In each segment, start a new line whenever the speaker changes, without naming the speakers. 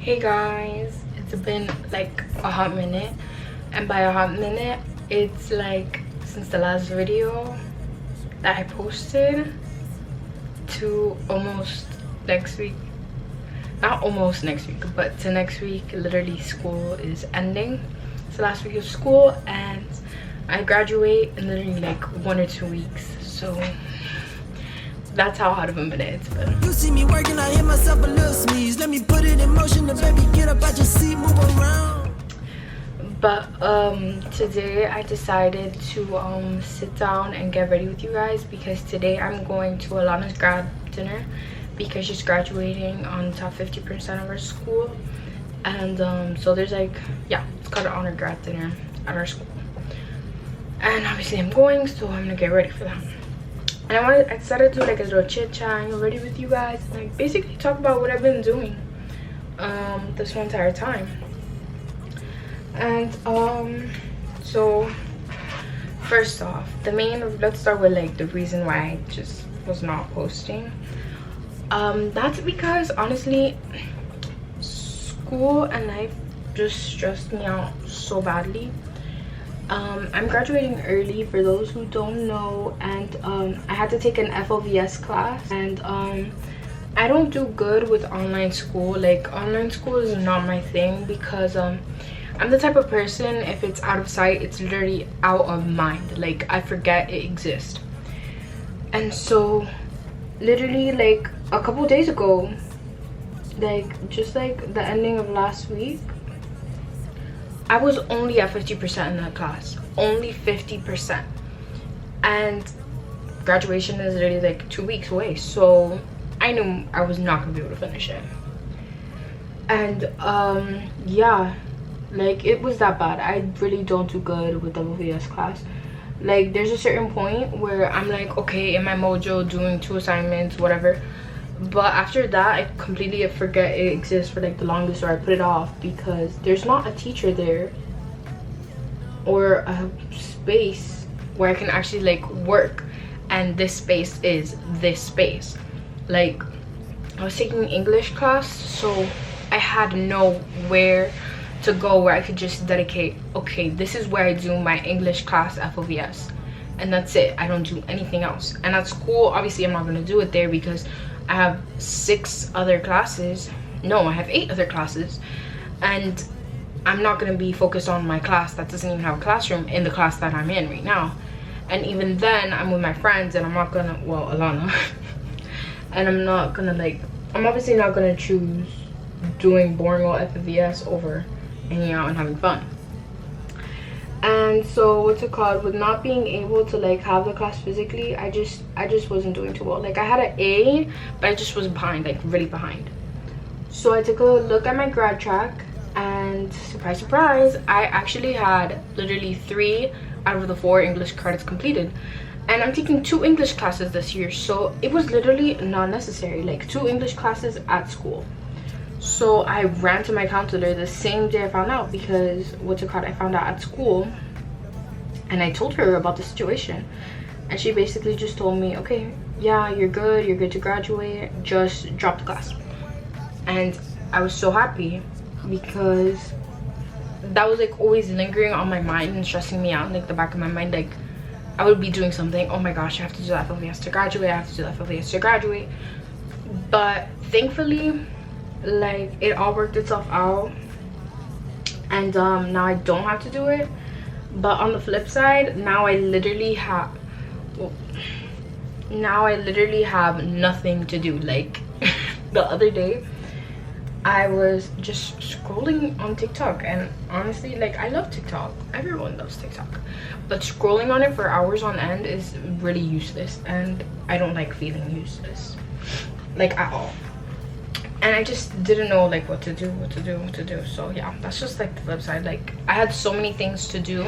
Hey guys, it's been like a hot minute, and by a hot minute it's like since the last video that I posted to almost next week. Not almost next week, but to next week. Literally school is ending. It's the last week of school and I graduate in literally like 1 or 2 weeks, so that's how hot of a minute it's been.
You see me working, I hit myself a little sneeze. Let me put it in motion, the baby get up out your seat, move around.
But today I decided to sit down and get ready with you guys because today I'm going to Alana's grad dinner because she's graduating on the top 50% of our school. And so there's like, yeah, it's called an honor grad dinner at our school. And obviously I'm going, so I'm gonna get ready for that. And I decided to do like a little chit chat and get ready with you guys and like basically talk about what I've been doing this whole entire time. And so first off, let's start with like the reason why I just was not posting. That's because honestly school and life just stressed me out so badly. I'm graduating early, for those who don't know, and I had to take an FLVS class, and I don't do good with online school. Like, online school is not my thing because I'm the type of person, if it's out of sight, it's literally out of mind. Like, I forget it exists. And so literally like a couple days ago, like just like the ending of last week, I was only at 50% in that class, only 50%, and graduation is literally like 2 weeks away, so I knew I was not gonna be able to finish it. And yeah, like it was that bad. I really don't do good with WVS class. Like there's a certain point where I'm like, okay, in my mojo doing 2 assignments, whatever, but after that I completely forget it exists for like the longest, or I put it off because there's not a teacher there or a space where I can actually like work, and this space is this space. Like I was taking English class, so I had nowhere to go where I could just dedicate, okay, this is where I do my English class FOVS, and that's it. I don't do anything else. And at school obviously I'm not going to do it there because I have 6 other classes. No, I have 8 other classes, and I'm not going to be focused on my class that doesn't even have a classroom in the class that I'm in right now. And even then I'm with my friends, and I'm not gonna, well, Alana and I'm not gonna like, I'm obviously not gonna choose doing boring old FVS over hanging out and having fun. And so what's it called, with not being able to like have the class physically, I just wasn't doing too well. Like I had an A, but I just was behind, like really behind. So I took a look at my grad track, and surprise surprise, I actually had literally 3 out of the 4 English credits completed, and I'm taking 2 English classes this year, so it was literally not necessary, like 2 English classes at school. So I ran to my counselor the same day I found out, because what's it called, I found out at school, and I told her about the situation, and she basically just told me, okay, yeah, you're good to graduate, just drop the class. And I was so happy because that was like always lingering on my mind and stressing me out in like the back of my mind. Like I would be doing something, oh my gosh, I have to do that FLVS to graduate, I have to do that FLVS to graduate. But thankfully, like it all worked itself out, and now I don't have to do it. But on the flip side, now I literally have nothing to do. Like the other day I was just scrolling on TikTok, and honestly, like I love TikTok, everyone loves TikTok, but scrolling on it for hours on end is really useless, and I don't like feeling useless, like at all. And I just didn't know like what to do. So yeah, that's just like the flip side. Like I had so many things to do,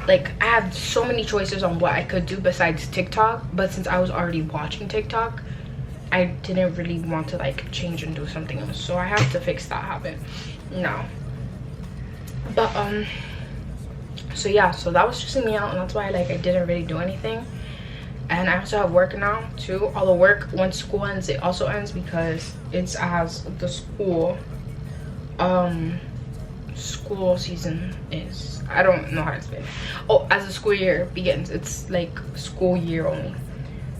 like I had so many choices on what I could do besides TikTok, but since I was already watching TikTok, I didn't really want to like change and do something else, so I have to fix that habit now. But so yeah, so that was stressing me out, and that's why like I didn't really do anything. And I also have work now too. Although work, once school ends, it also ends because it's as the school school season is. I don't know how to explain it. Oh, as the school year begins, it's like school year only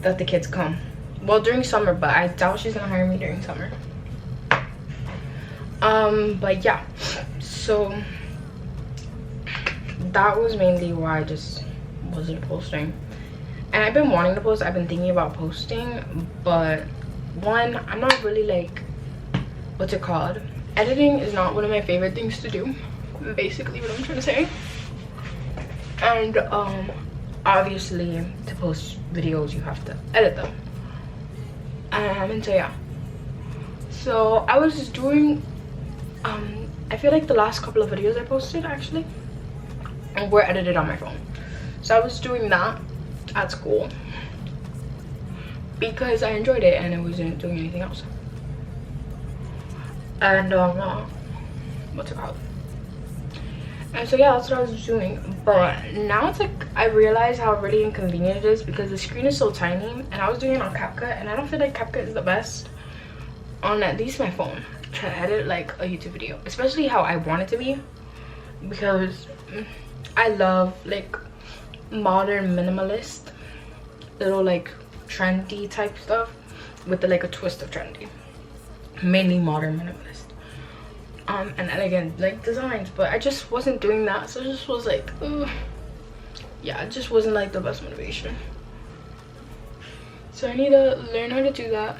that the kids come. Well, during summer, but I doubt she's gonna hire me during summer. But yeah, so that was mainly why I just wasn't posting. And I've been wanting to post, I've been thinking about posting, but one, I'm not really like, what's it called, editing is not one of my favorite things to do, basically what I'm trying to say. And obviously to post videos you have to edit them, and so yeah, so I was just doing I feel like the last couple of videos I posted actually were edited on my phone. So I was doing that at school because I enjoyed it and I wasn't doing anything else. And what's it called? And so yeah, that's what I was doing. But now it's like I realize how really inconvenient it is because the screen is so tiny, and I was doing it on CapCut, and I don't feel like CapCut is the best on at least my phone to edit like a YouTube video, especially how I want it to be, because I love like modern minimalist, little like trendy type stuff with like a twist of trendy, mainly modern minimalist and elegant like designs. But I just wasn't doing that, so it just was like yeah, it just wasn't like the best motivation. So I need to learn how to do that.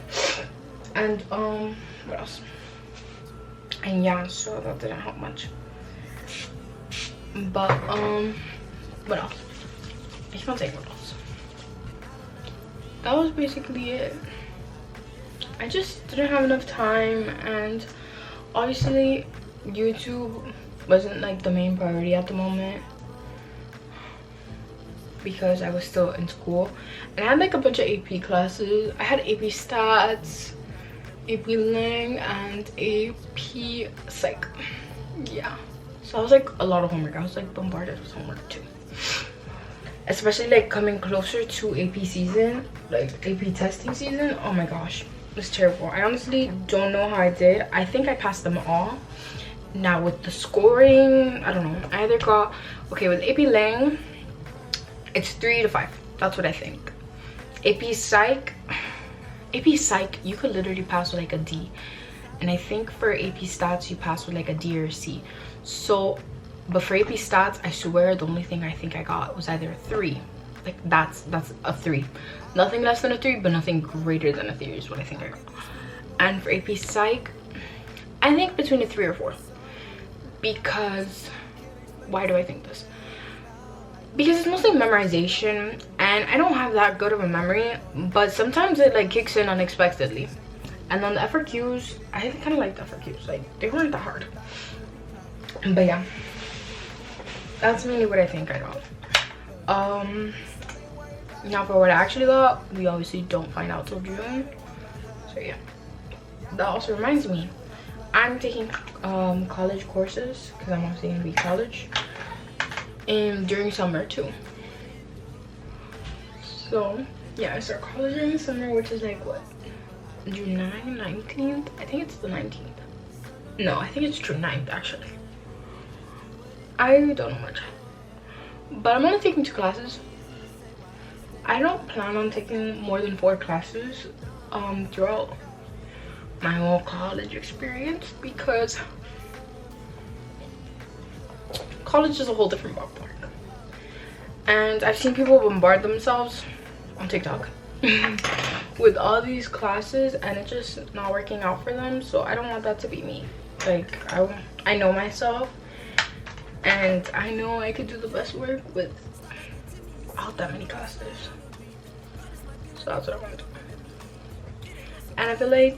And what else? And yeah, so that didn't help much. But what else? I can't think what else. That was basically it. I just didn't have enough time, and obviously YouTube wasn't like the main priority at the moment because I was still in school, and I had like a bunch of AP classes. I had AP Stats, AP Lang, and AP Psych. Yeah, so I was like a lot of homework. I was like bombarded with homework too, especially like coming closer to AP season, like AP testing season. Oh my gosh, it's terrible. I honestly don't know how I did. I think I passed them all. Now with the scoring, I don't know. I either got, okay, with AP Lang, it's 3 to 5. That's what I think. AP Psych, you could literally pass with like a D. And I think for AP Stats, you pass with like a D or a C. So, but for AP Stats, I swear the only thing I think I got was either a 3. Like that's a 3. Nothing less than a 3, but nothing greater than a 3 is what I think I got. And for AP Psych, I think between a 3 or 4. Because, why do I think this? Because it's mostly memorization, and I don't have that good of a memory, but sometimes it like kicks in unexpectedly. And then the FRQs, I kind of like the FRQs, like they weren't that hard. But yeah, that's mainly what I think I got. Now for what I actually got, we obviously don't find out till June. So yeah, that also reminds me, I'm taking college courses because I'm obviously gonna be college, and during summer too. So yeah, I start college during the summer, which is like what, June 19th? I think it's the 19th. No, I think it's June 9th actually. I don't know much, but I'm only taking 2 classes. I don't plan on taking more than 4 classes throughout my whole college experience, because college is a whole different ballpark. And I've seen people bombard themselves on TikTok with all these classes, and it's just not working out for them. So I don't want that to be me. Like I know myself, and I know I could do the best work without that many classes. So that's what I want to do. And I feel like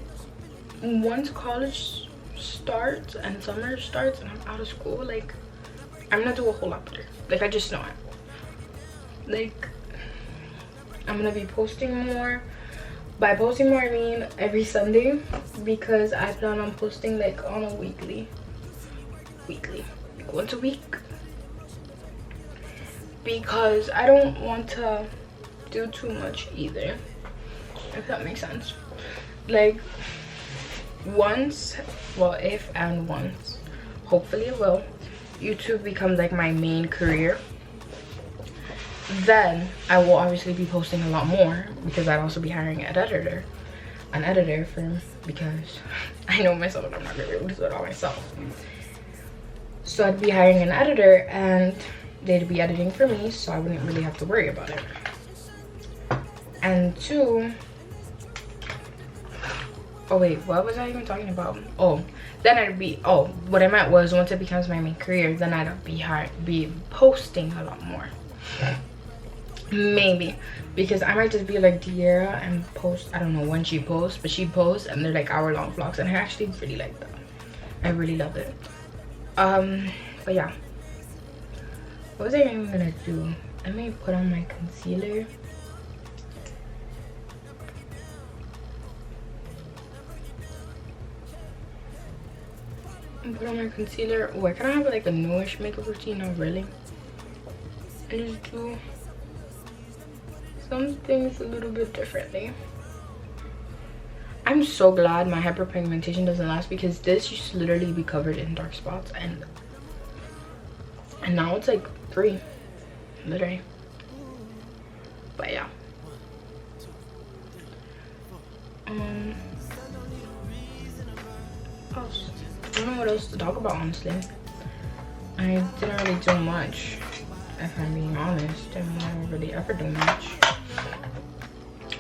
once college starts and summer starts and I'm out of school, like I'm gonna do a whole lot better. Like I just know it. Like I'm gonna be posting more. By posting more I mean every Sunday, because I plan on posting like on a weekly, like once a week, because I don't want to do too much either, if that makes sense. Like once, well, if and once, hopefully it will, YouTube becomes like my main career, then I will obviously be posting a lot more, because I'd also be hiring an editor for, because I know myself and I'm not gonna be able to do it all myself. So I'd be hiring an editor and they'd be editing for me, so I wouldn't really have to worry about it. And two, oh wait, what was I even talking about? Oh, then I'd be, oh, what I meant was once it becomes my main career, then I'd be posting a lot more. Maybe, because I might just be like Diera and post, I don't know when she posts, but she posts and they're like hour-long vlogs, and I actually really like that. I really love it. But yeah, what was I even gonna do? I may put on my concealer. Put on my concealer. Oh, I kind of have like a newish makeup routine, not really. I just do some things a little bit differently. I'm so glad my hyperpigmentation doesn't last, because this used to literally be covered in dark spots, and now it's like 3, literally. But yeah. I don't know what else to talk about, honestly. I didn't really do much, if I'm being honest. I mean, I don't really ever do much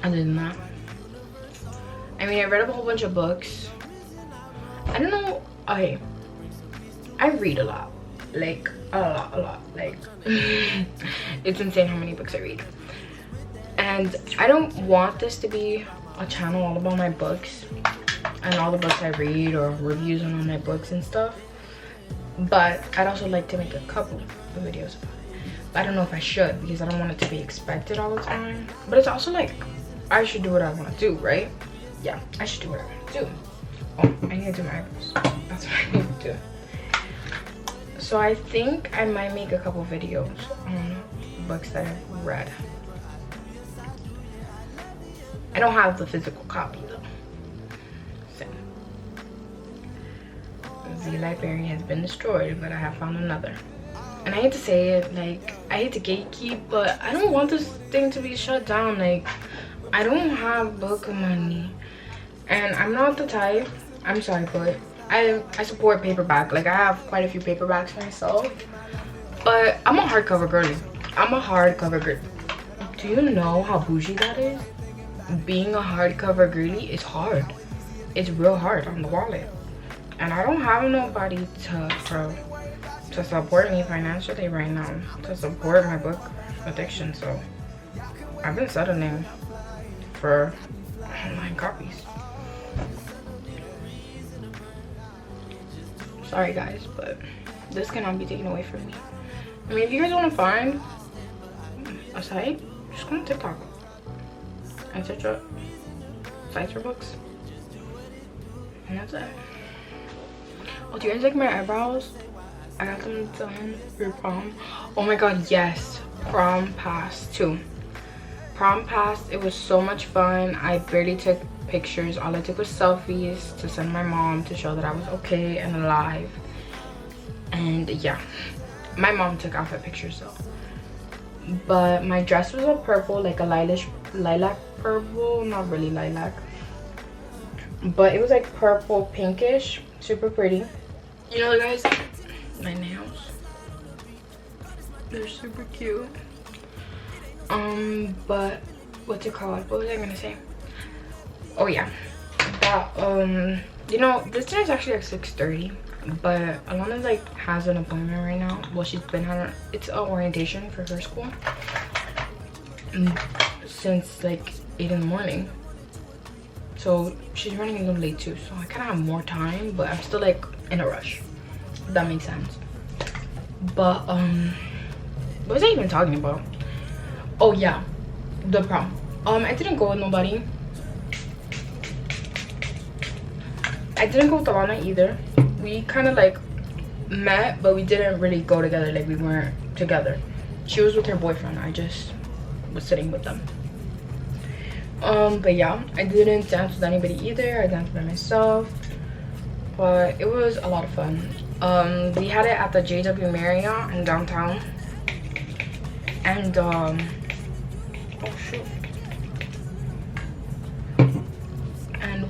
other than that. I mean, I read a whole bunch of books. I don't know. Okay, I read a lot, like a lot. Like it's insane how many books I read. And I don't want this to be a channel all about my books and all the books I read, or reviews on all my books and stuff. But I'd also like to make a couple of videos about it. But I don't know if I should, because I don't want it to be expected all the time. But it's also like, I should do what I want to do, right? Yeah, I should do what I want to do. Oh, I need to do my eyebrows. That's what I need to do. So I think I might make a couple videos on books that I've read. I don't have the physical copy though. So the library has been destroyed, but I have found another. And I hate to say it, like, I hate to gatekeep, but I don't want this thing to be shut down. Like, I don't have book money, and I'm not the type, I'm sorry, but I support paperback. Like, I have quite a few paperbacks myself, but I'm a hardcover girly. I'm a hardcover girl. Do you know how bougie that is? Being a hardcover girly is hard. It's real hard on the wallet, and I don't have nobody to support me financially right now, to support my book addiction. So I've been settling for online copies. Sorry guys, but this cannot be taken away from me. I mean, if you guys want to find a site, just go on TikTok and search up sites for books, and that's it. Oh, do you guys like my eyebrows? I got them done for prom. Oh my god, yes. Prom passed too. Prom passed. It was so much fun. I barely took pictures. All I took was selfies to send my mom to show that I was okay and alive. And yeah, my mom took outfit pictures though. But my dress was a purple, like a lilac purple. Not really lilac, but it was like purple pinkish, super pretty. You know, guys, my nails, they're super cute. But what's it called? What was I gonna say? Oh yeah, that you know, this dinner is actually at 6:30, but Alana's like has an appointment right now. Well, she's been having, it's an orientation for her school since like 8 in the morning, so she's running a little late too. So I kind of have more time, but I'm still like in a rush, if that makes sense. But what was I even talking about? Oh yeah, the prom. I didn't go with nobody. I didn't go with Alana either. We kind of like met, but we didn't really go together. Like, we weren't together. She was with her boyfriend. I just was sitting with them. But yeah, I didn't dance with anybody either. I danced by myself. but it was a lot of fun. We had it at the GRWM Marriott in downtown, and oh shoot, and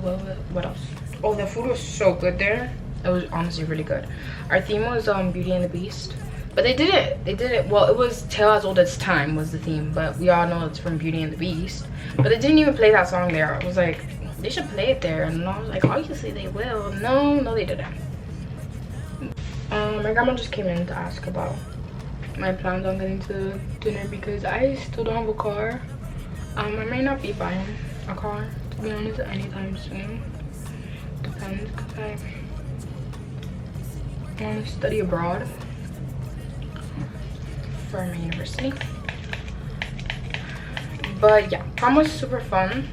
what else? Oh, the food was so good there. It was honestly really good. Our theme was Beauty and the Beast, but they did it well. It was Tale as Old as Time was the theme, but we all know it's from Beauty and the Beast. But they didn't even play that song there. I was like, they should play it there, and I was like, obviously they will. No, they didn't. My grandma just came in to ask about my plans on getting to dinner because I still don't have a car. I may not be buying a car, to be honest, anytime soon. Depends, because I want to study abroad for my university. But yeah, prom was super fun.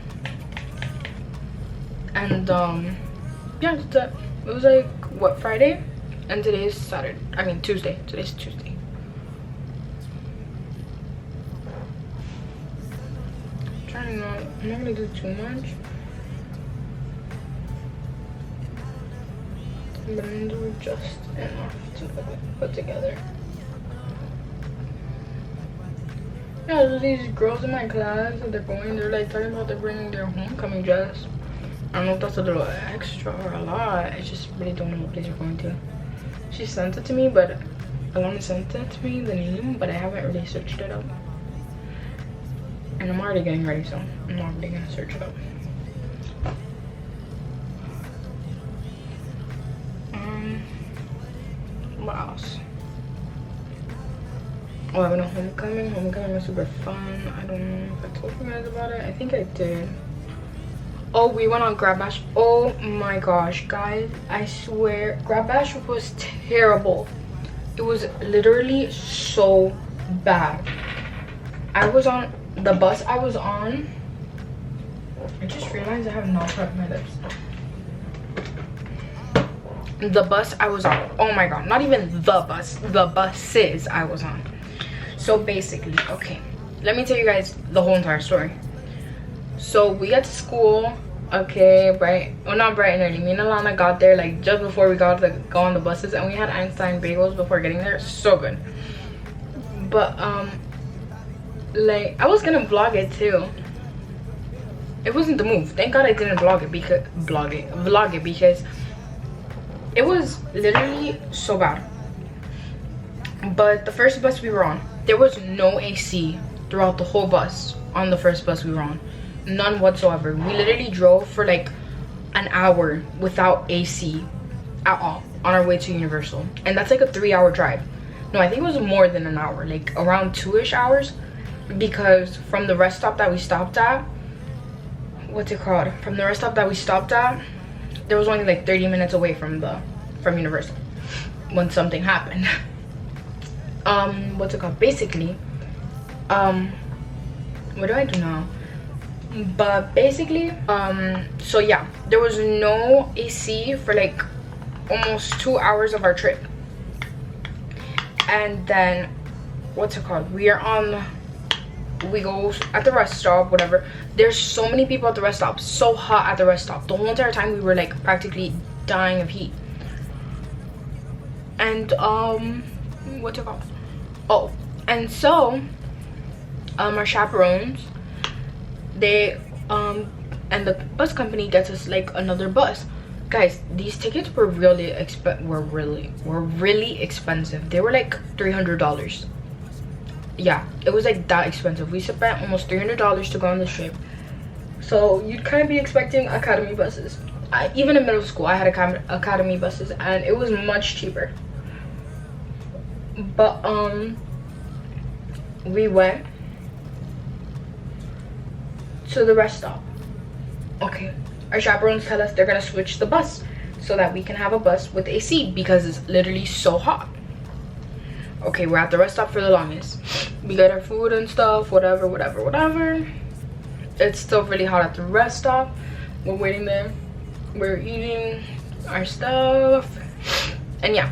And yeah, it was like, what, Friday? And today is Saturday. I mean Tuesday. Today's Tuesday. I'm not gonna do too much. But I'm gonna do just enough to put together. Yeah, there's these girls in my class that they're like talking about they're bringing their homecoming dress. I don't know if that's a little extra or a lot. I just really don't know what place you're going to. She sent it to me, but Alana sent it to me, the name, but I haven't really searched it up. And I'm already getting ready, so I'm not really gonna search it up. What else? Oh, I went to homecoming. Homecoming was super fun. I don't know if I told you guys about it. I think I did. Oh, we went on Grab Bash. Oh my gosh, guys, I swear Grab Bash was terrible. It was literally so bad. I was on the bus I was on. I just realized I have not prepped my lips. The bus I was on, oh my god, not even the bus, the buses I was on. So basically, okay, let me tell you guys the whole entire story. So we got to school, okay, not bright and early. Me and Alana got there like just before we got to go on the buses, and we had Einstein bagels before getting there. So good. But like, I was gonna vlog it too. It wasn't the move. Thank God I didn't vlog it because it was literally so bad. But the first bus we were on, there was no AC throughout the whole bus. On the first bus we were on, none whatsoever. We literally drove for like an hour without AC at all on our way to Universal, and that's like a 3-hour drive. No, I think it was more than an hour, like around 2-ish hours, because from the rest stop that we stopped at, from the rest stop that we stopped at, there was only like 30 minutes away from Universal when something happened. Basically, what do I do now? But basically, so yeah, there was no AC for like almost 2 hours of our trip. And then we go at the rest stop, whatever. There's so many people at the rest stop, so hot at the rest stop. The whole entire time we were like practically dying of heat. And and so our chaperones, they and the bus company gets us like another bus. Guys, these tickets were really expensive. They were like $300. Yeah, it was like that expensive. We spent almost $300 to go on the trip. So you'd kind of be expecting academy buses. Even in middle school, I had academy buses, and it was much cheaper. But we went to the rest stop. Okay, our chaperones tell us they're gonna switch the bus so that we can have a bus with AC because it's literally so hot. Okay, we're at the rest stop for the longest. We got our food and stuff, whatever. It's still really hot at the rest stop. We're waiting there. We're eating our stuff. And yeah.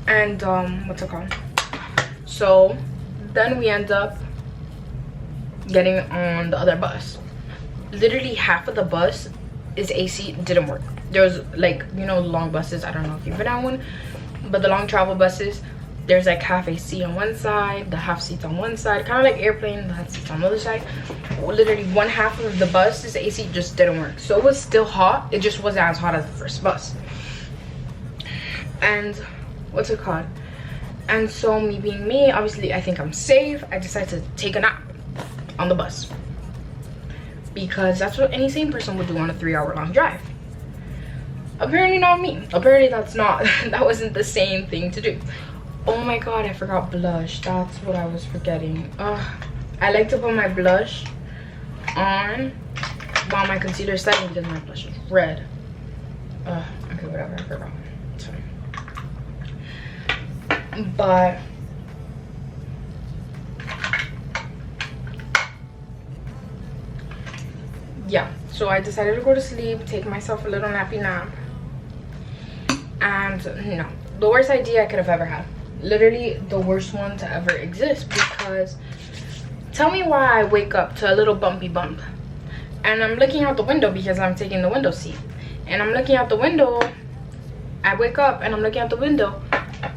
And so then we end up getting on the other bus. Literally half of the bus is AC, didn't work. There's like, you know, long buses. I don't know if you've been on one, but the long travel buses, there's like half a seat on one side, the half seats on one side, kind of like airplane, the half seats on the other side. Literally one half of the bus, this AC just didn't work. So it was still hot, it just wasn't as hot as the first bus. And what's it called? And so me being me, obviously I think I'm safe. I decided to take a nap on the bus, because that's what any sane person would do on a 3-hour long drive. Apparently not me. Apparently that wasn't the same thing to do. Oh my god, I forgot blush. That's what I was forgetting. I like to put my blush on while my concealer is setting, because my blush is red. Okay, whatever, I forgot. It's fine. But yeah, so I decided to go to sleep, take myself a little nappy nap. And no, the worst idea I could have ever had. Literally the worst one to ever exist, because tell me why I wake up to a little bumpy bump, and I'm looking out the window because I'm taking the window seat, and I'm looking out the window. I wake up and I'm looking out the window.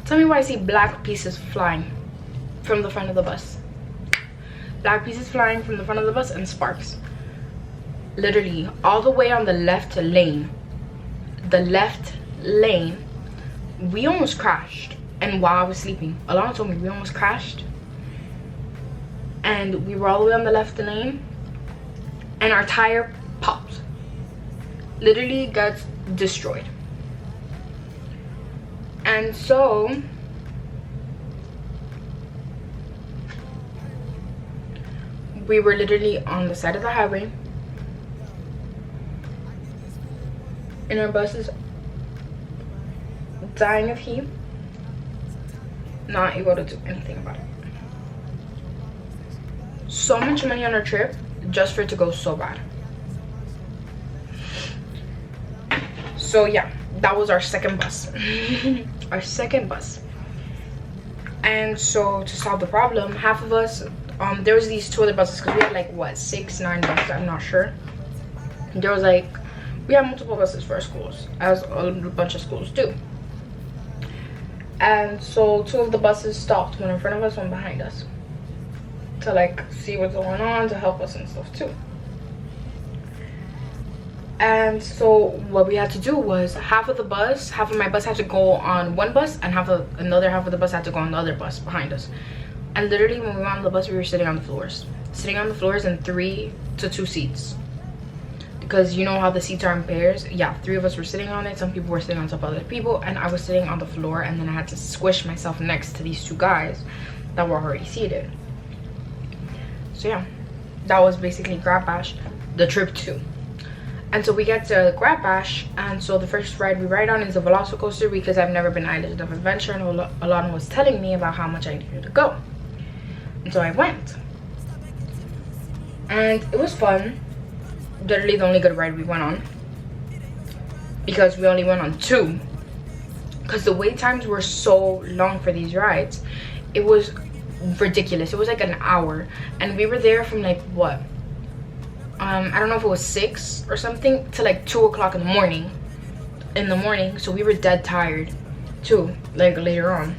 Tell me why I see black pieces flying from the front of the bus. Black pieces flying from the front of the bus and sparks. Literally all the way on the left lane. The left lane. We almost crashed. And while I was sleeping, Alana told me we almost crashed. And we were all the way on the left lane. And our tire popped. Literally got destroyed. And so we were literally on the side of the highway, and our bus is dying of heat, not able to do anything about it. So much money on our trip just for it to go so bad. So yeah, that was our second bus. Our second bus. And so to solve the problem, half of us, there was these 2 other buses, because we had like what, 6, 9 buses, I'm not sure. There was like, we had multiple buses for our schools, as a bunch of schools do. And so 2 of the buses stopped, one in front of us, one behind us, to like see what's going on, to help us and stuff too. And so what we had to do was half of my bus had to go on one bus, and another half of the bus had to go on the other bus behind us. And literally when we were on the bus, we were sitting on the floors in 3 to 2 seats, because you know how the seats are in pairs. Yeah, 3 of us were sitting on it. Some people were sitting on top of other people, and I was sitting on the floor, and then I had to squish myself next to these 2 guys that were already seated. So yeah, that was basically Grab Bash, the trip 2. And so we get to Grab Bash, and so the first ride we ride on is a Velocicoaster, because I've never been Island of Adventure, and Alana was telling me about how much I needed to go. And so I went. And it was fun. Literally the only good ride we went on, because we only went on 2. Because the wait times were so long for these rides. It was ridiculous. It was like an hour. And we were there from like what? I don't know if it was 6 or something to like 2 o'clock in the morning. So we were dead tired too, like later on.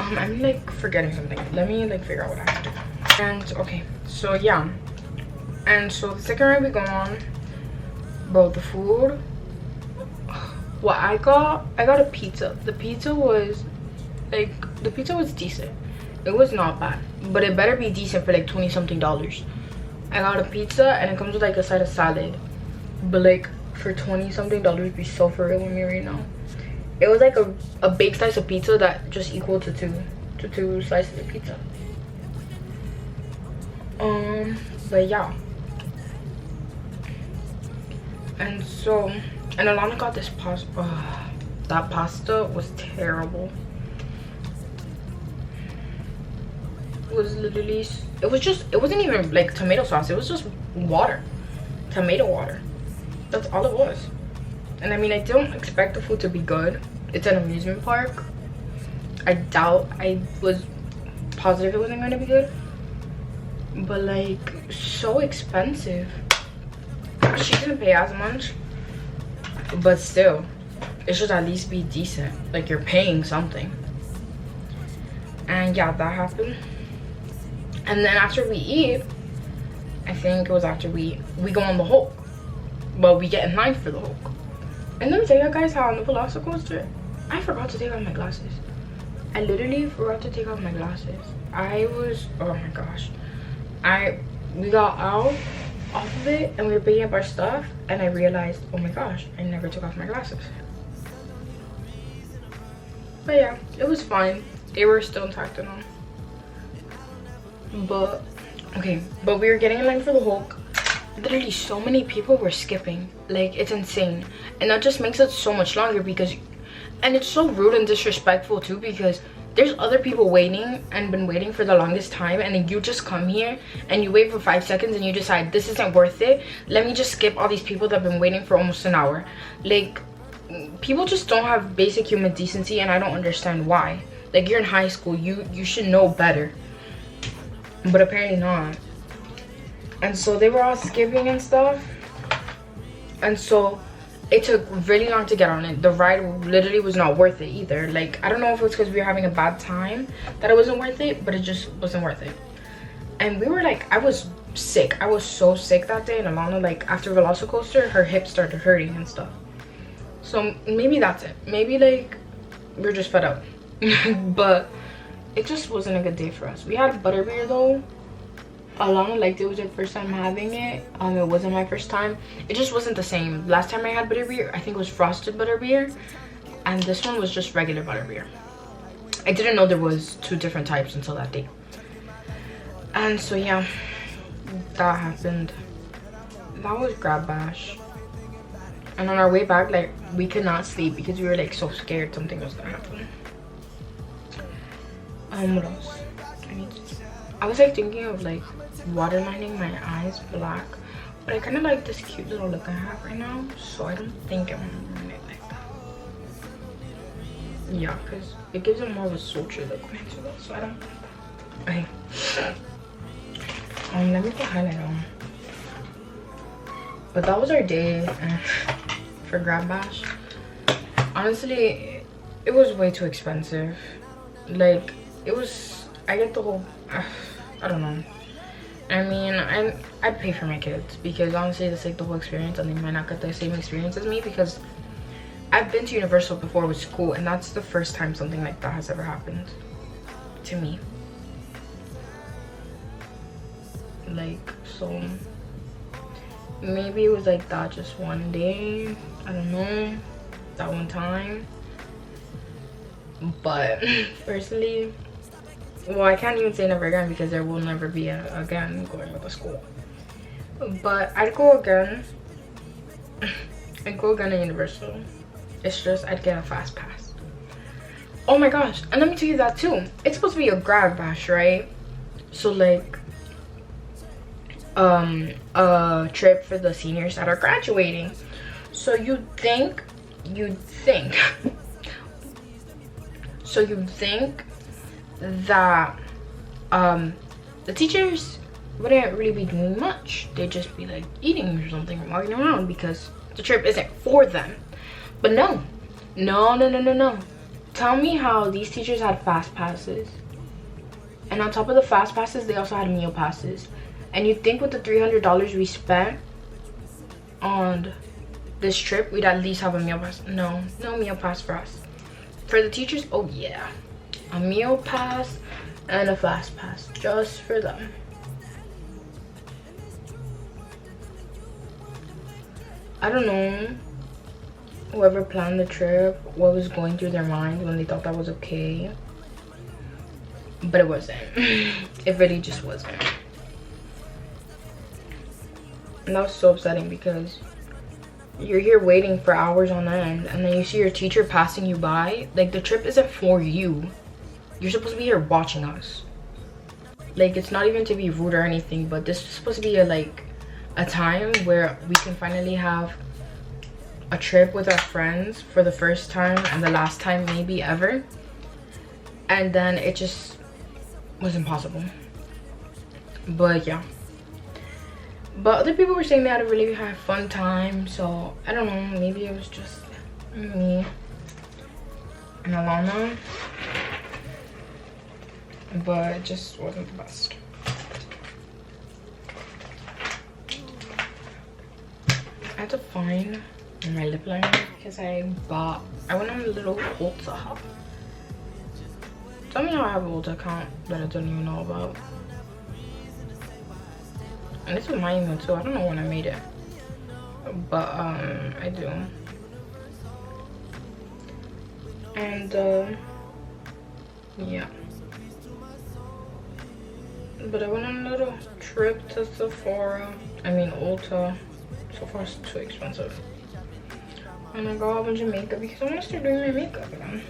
I'm like forgetting something. Let me like figure out what I have to do. And okay, so yeah. And so the second ride we go on, bro, the food, what I got a pizza. The pizza was decent. It was not bad, but it better be decent for like $20-something. I got a pizza, and it comes with like a side of salad, but like for $20-something, be so for real with me right now. It was like a big slice of pizza that just equal to two slices of pizza. But yeah. And so, and Alana got this pasta. That pasta was terrible. It was literally, it wasn't even like tomato sauce. It was just water, tomato water. That's all it was. And I mean, I don't expect the food to be good. It's an amusement park. I was positive it wasn't going to be good. But like, so expensive. She didn't pay as much. but still, it should at least be decent. Like, you're paying something. And yeah, that happened. And then after we eat, I think it was after we go on the Hulk. Well, we get in line for the Hulk. And let me tell you guys how on the Velocicoaster, I forgot to take off my glasses. I literally forgot to take off my glasses. I was, oh my gosh. We got out off of it and we were picking up our stuff, and I realized, oh my gosh, I never took off my glasses. But yeah, it was fine. They were still intact and all. But okay, but we were getting in line for the Hulk. Literally so many people were skipping. Like, it's insane. And that just makes it so much longer because, and it's so rude and disrespectful too, because there's other people waiting and been waiting for the longest time, and then you just come here and you wait for 5 seconds and you decide this isn't worth it. Let me just skip all these people that have been waiting for almost an hour. Like, people just don't have basic human decency, and I don't understand why. Like, you're in high school, you should know better, but apparently not. And so they were all skipping and stuff, and so it took really long to get on it. The ride literally was not worth it either. Like, I don't know if it was because we were having a bad time that it wasn't worth it, but it just wasn't worth it. And we were like, I was sick. I was so sick that day, and Alana, like, after Velocicoaster, her hips started hurting and stuff. So maybe that's it. Maybe, like, we're just fed up. But it just wasn't a good day for us. We had butterbeer though. Alana liked it. It was her first time having it. It wasn't my first time. It just wasn't the same. Last time I had butterbeer, I think it was frosted butterbeer, and this one was just regular butterbeer. I didn't know there was 2 different types until that day. And so yeah, that happened. That was Grab Bash. And on our way back, like, we could not sleep because we were like so scared something was gonna happen. What else? I was like thinking of like waterlining my eyes black, but I kind of like this cute little look I have right now, so I don't think I'm gonna ruin it like that. Yeah, because it gives it more of a sultry look when I do that, so I don't. Okay. Let me put highlight on. But that was our day for Grab Bash. Honestly, it was way too expensive. Like, it was, I get the whole, I don't know. I mean, I'd pay for my kids because honestly, it's like the whole experience, and they might not get the same experience as me because I've been to Universal before with school, and that's the first time something like that has ever happened to me. Like, so maybe it was like that just one day, I don't know, that one time. But personally, well, I can't even say never again because there will never be again going with the school. But I'd go again. I'd go again to Universal. It's just I'd get a fast pass. Oh my gosh, and let me tell you that too. It's supposed to be a Grab Bash, right? So like a trip for the seniors that are graduating. So you'd think so you'd think that the teachers wouldn't really be doing much. They'd just be like eating or something or walking around because the trip isn't for them. But no. Tell me how these teachers had fast passes, and on top of the fast passes they also had meal passes. And you'd think with the $300 we spent on this trip we'd at least have a meal pass. No meal pass for us. For the teachers, oh yeah, a meal pass and a fast pass just for them. I don't know whoever planned the trip, what was going through their mind when they thought that was okay, but it wasn't. It really just wasn't. And that was so upsetting because you're here waiting for hours on end, and then you see your teacher passing you by. Like, the trip isn't for you. You're supposed to be here watching us. Like, it's not even to be rude or anything, but this is supposed to be a time where we can finally have a trip with our friends for the first time and the last time maybe ever. And then it just was impossible. But yeah, but other people were saying they had a really fun time, so I don't know, maybe it was just me and Alana, but it just wasn't the best. I had to find my lip liner because I went on a little Ulta hop. Tell me how I have an Ulta account that I don't even know about. And this was my email too. I don't know when I made it, but I do. And yeah, but I went on a little trip to Sephora. I mean Ulta. Sephora's too expensive. And I got a whole bunch of makeup because I want to start doing my makeup again.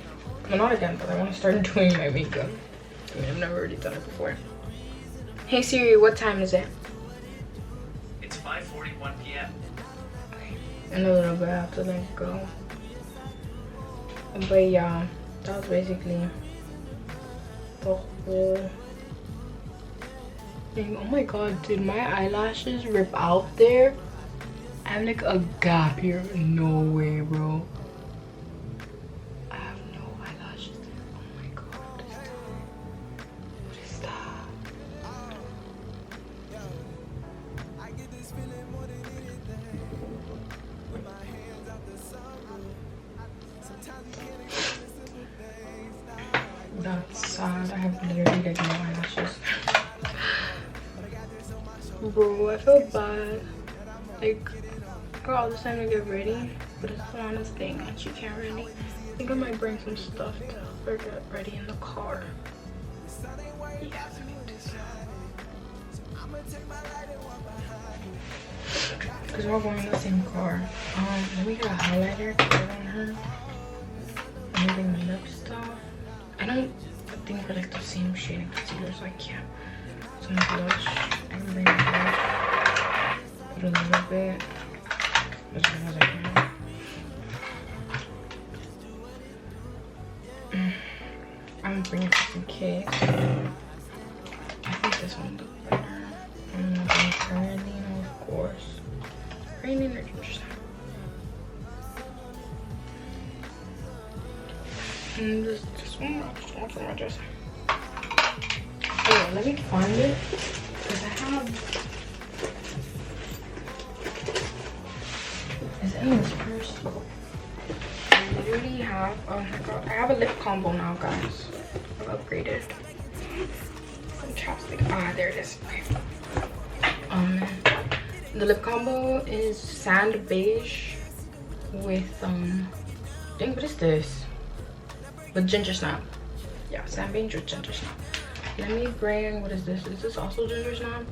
Well, not again, but I want to start doing my makeup. I mean, I've never really done it before. Hey Siri, what time is it?
It's 5:41 p.m.
Okay, in a little bit I have to like go. But yeah, that was basically the whole thing. Oh my god, did my eyelashes rip out there? I have like a gap here. No way, bro. I have no eyelashes there. Oh my god, what is that? That's sad. I have literally like no eyelashes. Bro, I feel bad. Like, I got all this time to get ready, but it's the honest thing that you can't really. I think I might bring some stuff to help her get ready in the car. Yeah, let me do that. Because we're going in the same car. Let me get a highlighter to put on her. I'm using my lip stuff. I don't think we're like the same shade of concealer, so I can't. So my blush, I can bring my blush. Put a little bit. As much as I can. I'm bringing this in case. I think this one looks better. I'm gonna bring Caroline, of course. Caroline or ginger snap. And this one, I just want for my dress. Okay, let me find it. Because I have. Is in this purse. I literally have. Oh my god, I have a lip combo now, guys. I've upgraded. Some chapstick. Ah, there it is. Okay. The lip combo is sand beige with dang, what is this? With ginger snap. Yeah, sand beige with ginger snap. Let me bring, what is this? Is this also ginger snap?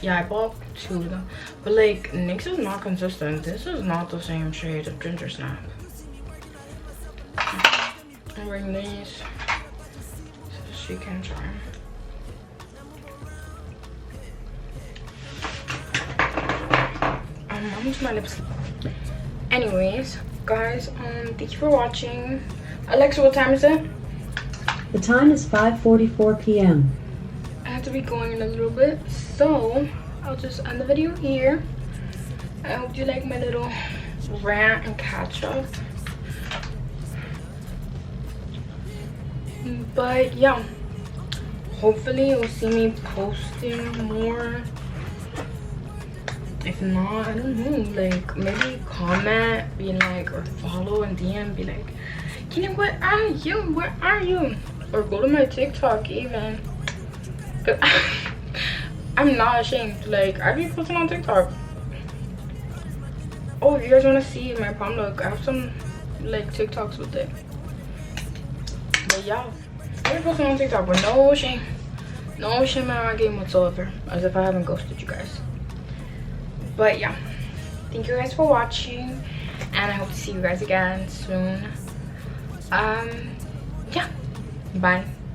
Yeah, I bought two of them. But like, NYX is not consistent. This is not the same shade of ginger snap. I'll bring these so she can try. I'm using my lips. Anyways, guys, thank you for watching. Alexa, what time is it?
The time is 5:44 p.m.
I have to be going in a little bit, so I'll just end the video here. I hope you like my little rant and catch up. But yeah, hopefully you'll see me posting more. If not, I don't know, like maybe comment, be like, or follow and DM, be like, Kina, where are you? Where are you? Or go to my TikTok even. Cause I'm not ashamed. Like, I be posting on TikTok. Oh, if you guys want to see my prom look, I have some like TikToks with it. But yeah, I be posting on TikTok with no shame. No shame in my game whatsoever. As if I haven't ghosted you guys. But yeah, thank you guys for watching, and I hope to see you guys again soon. Yeah, bye.